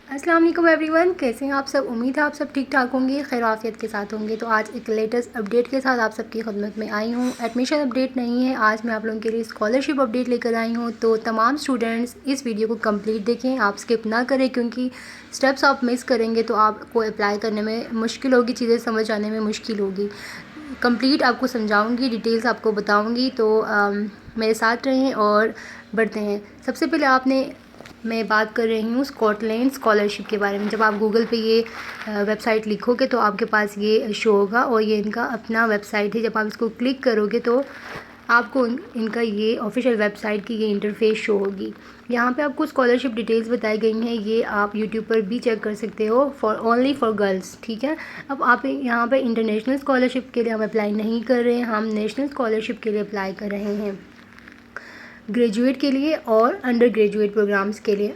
अस्सलाम वालेकुम एवरीवन, कैसे हैं आप सब। उम्मीद है आप सब ठीक ठाक होंगे, खैर आफियत के साथ होंगे। तो आज एक लेटेस्ट अपडेट के साथ आप सबकी खिदमत में आई हूँ। एडमिशन अपडेट नहीं है, आज मैं आप लोगों के लिए स्कॉलरशिप अपडेट लेकर आई हूँ। तो तमाम स्टूडेंट्स इस वीडियो को कंप्लीट देखें, आप स्किप ना करें, क्योंकि स्टेप्स आप मिस करेंगे तो आपको अप्लाई करने में मुश्किल होगी, चीज़ें समझ आने में मुश्किल होगी। कंप्लीट आपको समझाऊँगी, डिटेल्स आपको बताऊँगी, तो मेरे साथ रहें और बढ़ते हैं। सबसे पहले मैं बात कर रही हूँ स्कॉटलैंड स्कॉलरशिप के बारे में। जब आप गूगल पे ये वेबसाइट लिखोगे तो आपके पास ये शो होगा, और ये इनका अपना वेबसाइट है। जब आप इसको क्लिक करोगे तो आपको इनका ये ऑफिशियल वेबसाइट की ये इंटरफेस शो होगी। यहाँ पे आपको स्कॉलरशिप डिटेल्स बताई गई हैं, ये आप यूट्यूब पर भी चेक कर सकते हो, ओनली फॉर गर्ल्स, ठीक है। अब आप यहाँ पे इंटरनेशनल स्कॉलरशिप के लिए हम अप्लाई नहीं कर रहे हैं, हम नेशनल स्कॉलरशिप के लिए अप्लाई कर रहे हैं। ग्रेजुएट के लिए और अंडर ग्रेजुएट प्रोग्राम्स के लिए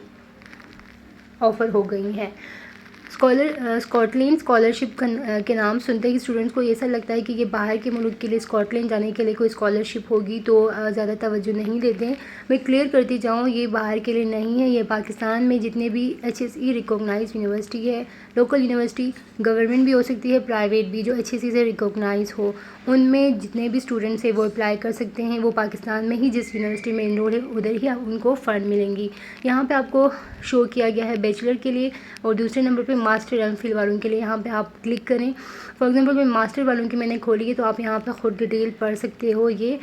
ऑफ़र हो गई हैं। स्कॉटलैंड स्कॉलरशिप के नाम सुनते ही स्टूडेंट्स को ऐसा लगता है कि ये बाहर के मुल्क के लिए स्कॉटलैंड जाने के लिए कोई स्कॉलरशिप होगी, तो ज़्यादा तवज्जो नहीं देते हैं। मैं क्लियर करती जाऊँ, ये बाहर के लिए नहीं है। ये पाकिस्तान में जितने भी HSE रिकॉग्नाइज यूनिवर्सिटी है, लोकल यूनिवर्सिटी, गवर्नमेंट भी हो सकती है, प्राइवेट भी, जो HSE से रिकॉग्नाइज हो, उनमें जितने भी स्टूडेंट्स हैं वो अप्लाई कर सकते हैं। वो पाकिस्तान में ही जिस यूनिवर्सिटी में इनरोल है उधर ही उनको फ़ंड मिलेंगी। यहाँ पे आपको शो किया गया है बैचलर के लिए, और दूसरे नंबर पे मास्टर MPhil वालों के लिए। यहाँ पे आप क्लिक करें। फॉर एग्जांपल मैं मास्टर वालों की मैंने खोली है, तो आप यहाँ पे ख़ुद डिटेल पढ़ सकते हो। ये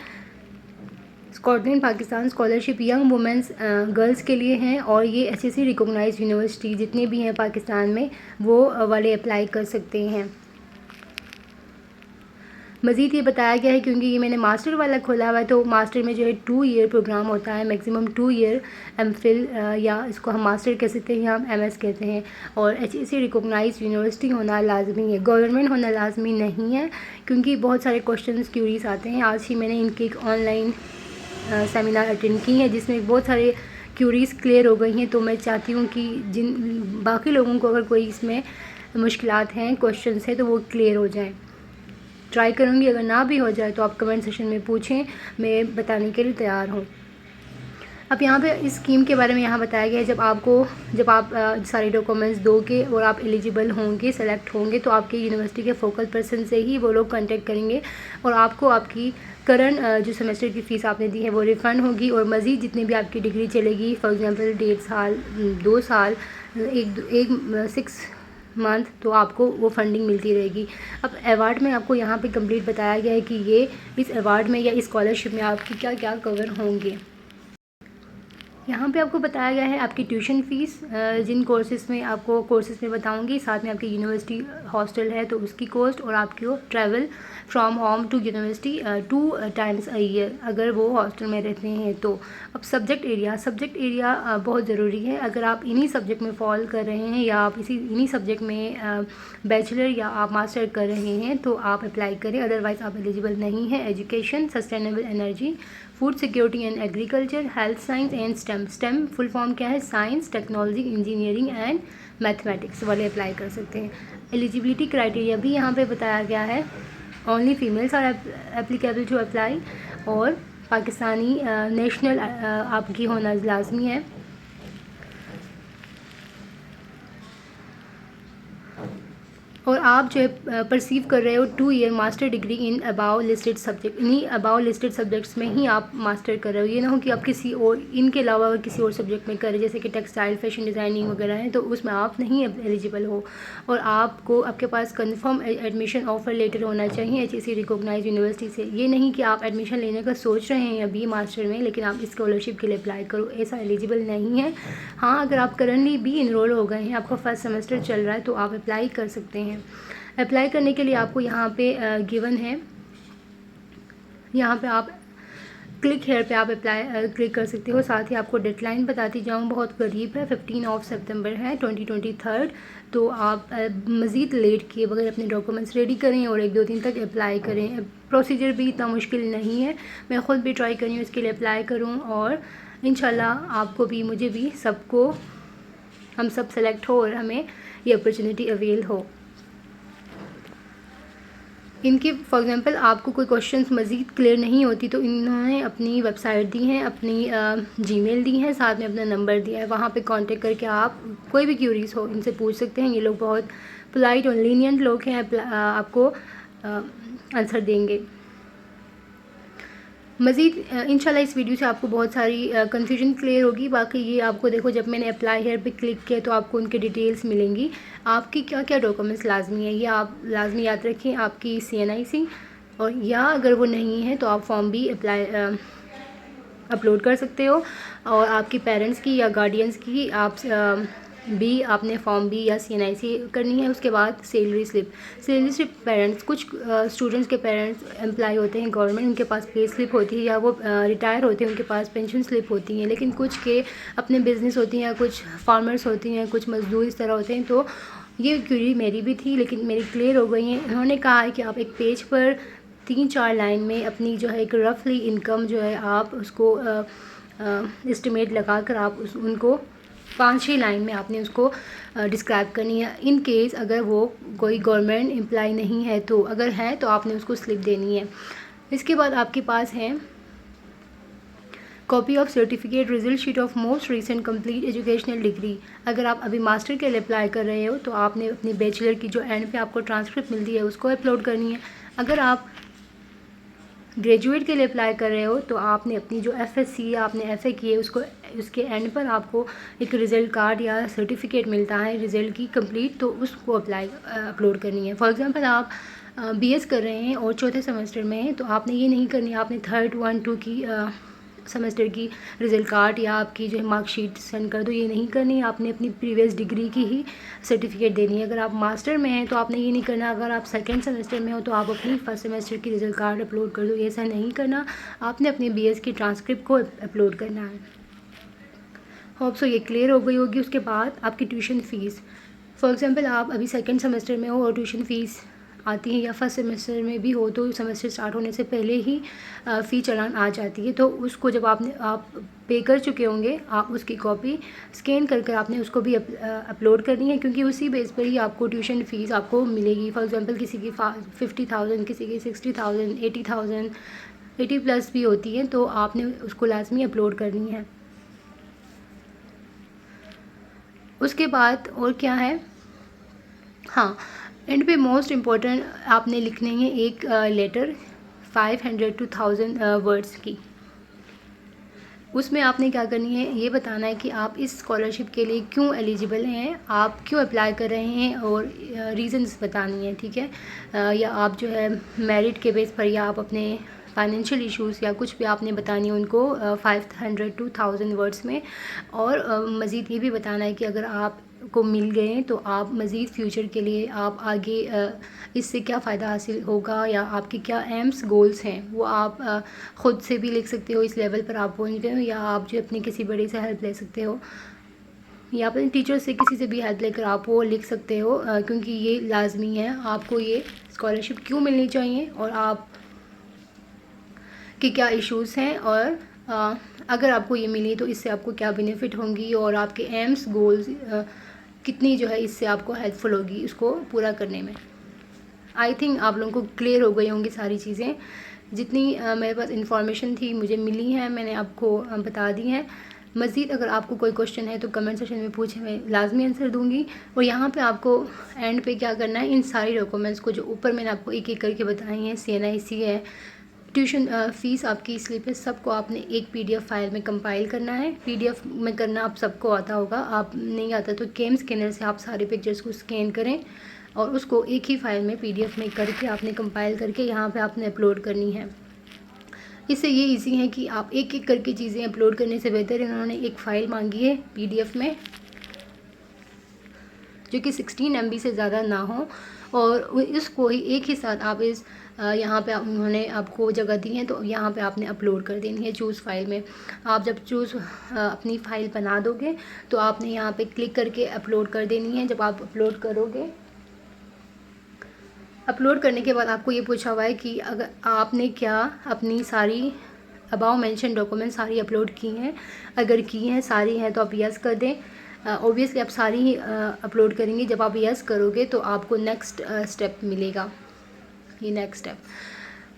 Scotland Pakistan scholarship young women's girls के लिए हैं, और ये HSE रिकॉग्नाइज यूनिवर्सिटी जितने भी हैं पाकिस्तान में वो वाले अप्लाई कर सकते हैं। मज़ीद ये बताया गया है, क्योंकि ये मैंने मास्टर वाला खोला हुआ है, तो मास्टर में जो है 2 ईयर प्रोग्राम होता है, मैक्सिमम 2 ईयर MPhil, या इसको हम मास्टर कह सकते हैं या हम MS कहते हैं। और HSE रिकॉग्नाइज यूनिवर्सिटी होना लाजमी है, गवर्नमेंट होना लाजमी नहीं है, क्योंकि बहुत सारे क्वेश्चन क्यूरीज आते हैं। आज ही मैंने इनकी एक ऑनलाइन सेमिनार अटेंड की है, जिसमें बहुत सारे क्यूरीज क्लियर हो गई हैं। तो मैं चाहती हूँ कि जिन बाकी लोगों को अगर कोई इसमें मुश्किलात हैं, क्वेश्चन हैं, तो वो क्लियर हो जाएँ। ट्राई करूँगी, अगर ना भी हो जाए तो आप कमेंट सेशन में पूछें, मैं बताने के लिए तैयार हूँ। अब यहाँ पे इस स्कीम के बारे में यहाँ बताया गया है, जब आप सारे डॉक्यूमेंट्स दोगे और आप एलिजिबल होंगे, सेलेक्ट होंगे, तो आपके यूनिवर्सिटी के फोकल पर्सन से ही वो लोग कांटेक्ट करेंगे, और आपको आपकी करंट जो सेमेस्टर की फ़ीस आपने दी है वो रिफ़ंड होगी। और मज़ीद जितनी भी आपकी डिग्री चलेगी, फॉर एग्ज़ाम्पल 1.5 साल, 2 साल, एक 6 मंथ, तो आपको वो फंडिंग मिलती रहेगी। अब अवार्ड में आपको यहाँ पे कंप्लीट बताया गया है कि ये इस अवार्ड में या इस स्कॉलरशिप में आपकी क्या क्या कवर होंगे। यहाँ पे आपको बताया गया है आपकी ट्यूशन फ़ीस, जिन कोर्सेज़ में आपको कोर्सेज़ में बताऊँगी, साथ में आपकी यूनिवर्सिटी हॉस्टल है तो उसकी कॉस्ट, और आपको travel from home to university 2 times a year अगर वो हॉस्टल में रहते हैं तो। अब सब्जेक्ट एरिया बहुत ज़रूरी है। अगर आप इन्हीं सब्जेक्ट में फॉल कर रहे हैं, या आप इन्हीं सब्जेक्ट में बैचलर या आप मास्टर कर रहे हैं, तो आप अप्लाई करें, अदरवाइज़ आप एलिजिबल नहीं है। Education, sustainable energy, food security and agriculture, health science and stem full form क्या है, science, technology, engineering and mathematics वाले अप्लाई कर सकते हैं। एलिजिबिलिटी क्राइटेरिया भी यहाँ पे बताया गया है, only females are applicable to apply, और पाकिस्तानी नेशनल आपकी होना लाजमी है। और आप जो है परसीव कर रहे हो 2 year master degree in above listed subject, इन्हीं अबाव लिस्टेड सब्जेक्ट्स में ही आप मास्टर कर रहे हो। ये ना हो कि आप किसी और इनके अलावा अगर किसी और सब्जेक्ट में करें, जैसे कि टेक्सटाइल, फैशन डिज़ाइनिंग वगैरह है, तो उसमें आप नहीं एलिजिबल हो। और आपके पास कंफर्म एडमिशन ऑफर लेटर होना चाहिए HSE रिकॉग्नाइज यूनिवर्सिटी से। ये नहीं कि आप एडमिशन लेने का सोच रहे हैं अभी मास्टर में, लेकिन आप स्कॉलरशिप के लिए अप्लाई करो, ऐसा एलिजिबल नहीं है। हाँ, अगर आप करंटली भी इनरोल हो गए हैं, आपका फर्स्ट सेमेस्टर चल रहा है, तो आप अप्लाई कर सकते हैं। अप्लाई करने के लिए आपको यहाँ पे गिवन है, यहाँ पे आप क्लिक हेयर पे आप अप्लाई क्लिक कर सकते हो। साथ ही आपको डेडलाइन बताती जाऊँ, बहुत करीब है, 15 सितंबर है 2023। तो आप मज़ीद लेट किए बगैर अपने डॉक्यूमेंट्स रेडी करें और 1-2 दिन तक अप्लाई करें। प्रोसीजर भी इतना मुश्किल नहीं है, मैं ख़ुद भी ट्राई कर रही हूँ इसके लिए अप्लाई करूँ, और इंशाल्लाह आपको भी, मुझे भी, सबको, हम सब सेलेक्ट हो और हमें ये अपॉर्चुनिटी अवेल हो। इनकी फॉर एग्ज़ाम्पल आपको कोई क्वेश्चंस मज़ीद क्लियर नहीं होती तो इन्होंने अपनी वेबसाइट दी हैं, अपनी जीमेल दी है, साथ में अपना नंबर दिया है। वहाँ पे कांटेक्ट करके आप कोई भी क्यूरीज हो इनसे पूछ सकते हैं। ये लोग बहुत पोलाइट और लीनियंट लोग हैं, आपको आंसर देंगे। मज़ीद इंशाल्लाह इस वीडियो से आपको बहुत सारी कन्फ्यूजन क्लियर होगी। बाकी ये आपको देखो, जब मैंने अप्लाई हेयर पे क्लिक किया तो आपको उनके डिटेल्स मिलेंगी। आपकी क्या क्या डॉक्यूमेंट्स लाजमी है ये आप लाजमी याद रखें, आपकी CNIC, और या अगर वो नहीं है तो आप फॉर्म भी अपलोड कर सकते हो। और आपके पेरेंट्स की या गार्डियंस की भी आपने फॉर्म भी या CNIC करनी है। उसके बाद सैलरी स्लिप पेरेंट्स, कुछ स्टूडेंट्स के पेरेंट्स एम्प्लॉय होते हैं गवर्नमेंट, उनके पास पे स्लिप होती है, या वो रिटायर होते हैं उनके पास पेंशन स्लिप होती हैं। लेकिन कुछ के अपने बिज़नेस होती हैं, या कुछ फार्मर्स होती हैं, कुछ मज़दूर इस तरह होते हैं। तो ये क्यूरी मेरी भी थी लेकिन मेरी क्लियर हो गई है। उन्होंने कहा है कि आप एक पेज पर 3-4 लाइन में अपनी जो है एक रफली इनकम जो है आप उसको एस्टिमेट लगा कर आप उनको 5-6 लाइन में आपने उसको डिस्क्राइब करनी है। इन केस अगर वो कोई गवर्नमेंट एम्प्लॉय नहीं है तो, अगर है तो आपने उसको स्लिप देनी है। इसके बाद आपके पास है copy of certificate, result sheet of most recent complete educational degree. अगर आप अभी मास्टर के लिए अप्लाई कर रहे हो तो आपने अपनी बैचलर की जो एंड पे आपको ट्रांसक्रिप्ट मिलती है उसको अपलोड करनी है। अगर आप ग्रेजुएट के लिए अप्लाई कर रहे हो तो आपने अपनी जो FSC या आपने FA की है उसको, उसके एंड पर आपको एक रिज़ल्ट कार्ड या सर्टिफिकेट मिलता है रिज़ल्ट की कंप्लीट, तो उसको अपलोड करनी है। फॉर एग्ज़ाम्पल आप BS कर रहे हैं और चौथे सेमेस्टर में हैं तो आपने ये नहीं करनी, आपने 3rd 1 2 की सेमेस्टर की रिज़ल्ट कार्ड या आपकी जो है मार्कशीट सेंड कर दो, ये नहीं करनी। आपने अपनी प्रीवियस डिग्री की ही सर्टिफिकेट देनी है। अगर आप मास्टर में हैं तो आपने ये नहीं करना, अगर आप 2nd सेमेस्टर में हो तो आप अपनी 1st सेमेस्टर की रिज़ल्ट कार्ड अपलोड कर दो, ये ऐसा नहीं करना। आपने अपनी BS की ट्रांसक्रिप्ट को अपलोड करना है। होप सो ये क्लियर हो गई होगी। उसके बाद आपकी ट्यूशन फ़ीस, फॉर एग्ज़ाम्पल आप अभी 2nd सेमेस्टर में हो और ट्यूशन फ़ीस आती है, या 1st सेमेस्टर में भी हो तो सेमेस्टर स्टार्ट होने से पहले ही फ़ी चालान आ जाती है, तो उसको जब आप पे कर चुके होंगे आप उसकी कॉपी स्कैन कर आपने उसको भी अपलोड करनी है, क्योंकि उसी बेस पर ही आपको ट्यूशन फ़ीस आपको मिलेगी। फॉर एग्ज़ाम्पल किसी की 50,000, किसी की 60,000, 80,000, 80+ भी होती है, तो आपने उसको लाजमी अपलोड करनी है। उसके बाद और क्या है, हाँ, एंड पे मोस्ट इम्पोर्टेंट आपने लिखने हैं एक लेटर 500 to 1000 वर्ड्स की। उसमें आपने क्या करनी है, ये बताना है कि आप इस स्कॉलरशिप के लिए क्यों एलिजिबल हैं, आप क्यों अप्लाई कर रहे हैं, और रीज़न्स बतानी है, ठीक है। या आप जो है मेरिट के बेस पर, या आप अपने फाइनेंशियल इश्यूज़ या कुछ भी आपने बतानी है उनको 500 to 1000 वर्ड्स में। और मज़ीद ये भी बताना है कि अगर आपको मिल गए तो आप मज़ीद फ्यूचर के लिए आप आगे इससे क्या फ़ायदा हासिल होगा, या आपके क्या एम्स गोल्स हैं, वो आप ख़ुद से भी लिख सकते हो, इस लेवल पर आप पहुँच गए हो, या आप जो अपने किसी बड़े से हेल्प ले सकते हो, या अपने टीचर से किसी से भी हेल्प लेकर आप वो लिख सकते हो, क्योंकि ये लाजमी है। आपको ये स्कॉलरशिप क्यों मिलनी चाहिए और आप कि क्या इश्यूज़ हैं, और अगर आपको ये मिली तो इससे आपको क्या बेनिफिट होंगी, और आपके एम्स गोल्स कितनी जो है इससे आपको हेल्पफुल होगी इसको पूरा करने में। आई थिंक आप लोगों को क्लियर हो गई होंगी सारी चीज़ें। जितनी मेरे पास इंफॉर्मेशन थी मुझे मिली है, मैंने आपको बता दी है। मज़ीद अगर आपको कोई क्वेश्चन है तो कमेंट सेक्शन में पूछें, मैं लाजमी आंसर दूंगी। और यहाँ पे आपको एंड पे क्या करना है, इन सारी डॉक्यूमेंट्स को जो ऊपर मैंने आपको एक एक करके बताई हैं, CNIC है, ट्यूशन फ़ीस आपकी स्लिप है, सबको आपने एक PDF फाइल में कंपाइल करना है। PDF में करना आप सबको आता होगा, आप नहीं आता तो कैम स्कैनर से आप सारे पिक्चर्स को स्कैन करें और उसको एक ही फाइल में PDF में करके आपने कंपाइल करके यहाँ पे आपने अपलोड करनी है। इससे ये इजी है कि आप एक एक करके चीज़ें अपलोड करने से बेहतर इन्होंने एक फ़ाइल मांगी है PDF में, जो कि 16 MB से ज़्यादा ना हो, और इसको ही एक ही साथ आप इस यहाँ पे उन्होंने आपको जगह दी है तो यहाँ पे आपने अपलोड कर देनी है चूज़ फाइल में। आप जब चूज़ अपनी फ़ाइल बना दोगे तो आपने यहाँ पे क्लिक करके अपलोड कर देनी है। जब आप अपलोड करोगे, अपलोड करने के बाद आपको ये पूछा हुआ है कि अगर आपने क्या अपनी सारी अबाउ मेंशन डॉक्यूमेंट सारी अपलोड की हैं, अगर की हैं सारी हैं तो आप यस कर दें। ऑब्वियसली आप सारी ही अपलोड करेंगे। जब आप यस करोगे तो आपको नेक्स्ट स्टेप मिलेगा। ये नेक्स्ट स्टेप।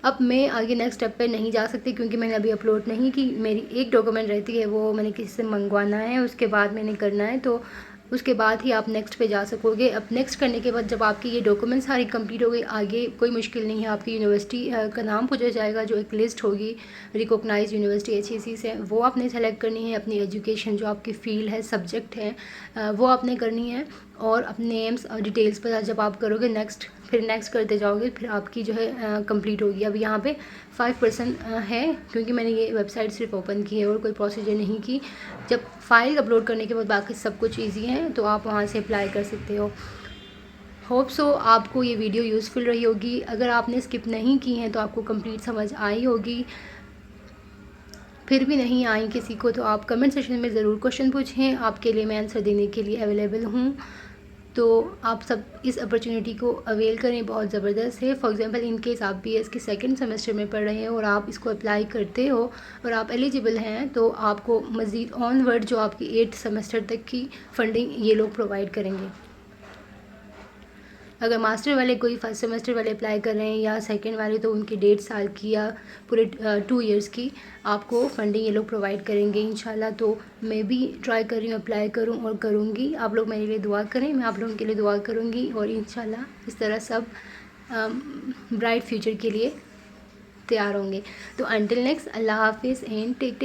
अब मैं आगे नेक्स्ट स्टेप पे नहीं जा सकती क्योंकि मैंने अभी अपलोड नहीं की। मेरी एक डॉक्यूमेंट रहती है, वो मैंने किसी से मंगवाना है, उसके बाद मैंने करना है, तो उसके बाद ही आप नेक्स्ट पे जा सकोगे। अब नेक्स्ट करने के बाद जब आपकी ये डॉक्यूमेंट सारी कंप्लीट हो गई, आगे कोई मुश्किल नहीं है। आपकी यूनिवर्सिटी का नाम पूछा जाएगा, जो एक लिस्ट होगी रिकॉग्नाइज यूनिवर्सिटी HEC से, वो आपने सेलेक्ट करनी है। अपनी एजुकेशन जो आपकी फ़ील्ड है, सब्जेक्ट है, वो आपने करनी है, और अपने नेम्स और डिटेल्स पर जब आप करोगे नेक्स्ट, फिर नेक्स्ट करते जाओगे, फिर आपकी जो है कंप्लीट होगी। अब यहाँ पे 5% है क्योंकि मैंने ये वेबसाइट सिर्फ ओपन की है और कोई प्रोसीजर नहीं की। जब फाइल अपलोड करने के बाद बाकी सब कुछ ईजी है, तो आप वहाँ से अप्लाई कर सकते हो। होप सो आपको ये वीडियो यूज़फुल रही होगी। अगर आपने स्किप नहीं की है तो आपको कंप्लीट समझ आई होगी। फिर भी नहीं आई किसी को तो आप कमेंट सेक्शन में ज़रूर क्वेश्चन पूछें, आपके लिए मैं आंसर देने के लिए अवेलेबल हूँ। तो आप सब इस अपॉर्चुनिटी को अवेल करें, बहुत ज़बरदस्त है। फॉर एग्जांपल इन केस आप BS के सेकंड सेमेस्टर में पढ़ रहे हैं और आप इसको अप्लाई करते हो और आप एलिजिबल हैं, तो आपको मज़ीद ऑनवर्ड जो आपकी 8th सेमेस्टर तक की फ़ंडिंग ये लोग प्रोवाइड करेंगे। अगर मास्टर वाले कोई फर्स्ट सेमेस्टर वाले अप्लाई कर रहे हैं या सेकंड वाले, तो उनकी 1.5 साल की या पूरे 2 इयर्स की आपको फंडिंग ये लोग प्रोवाइड करेंगे इंशाल्लाह। तो मैं भी ट्राई कर रही हूँ, अप्लाई करूँ और करूँगी। आप लोग मेरे लिए दुआ करें, मैं आप लोगों के लिए दुआ करूँगी, और इंशाल्लाह इस तरह सब ब्राइट फ्यूचर के लिए तैयार होंगे। तो अंटिल नेक्स्ट, अल्लाह हाफिज़ एंड टेक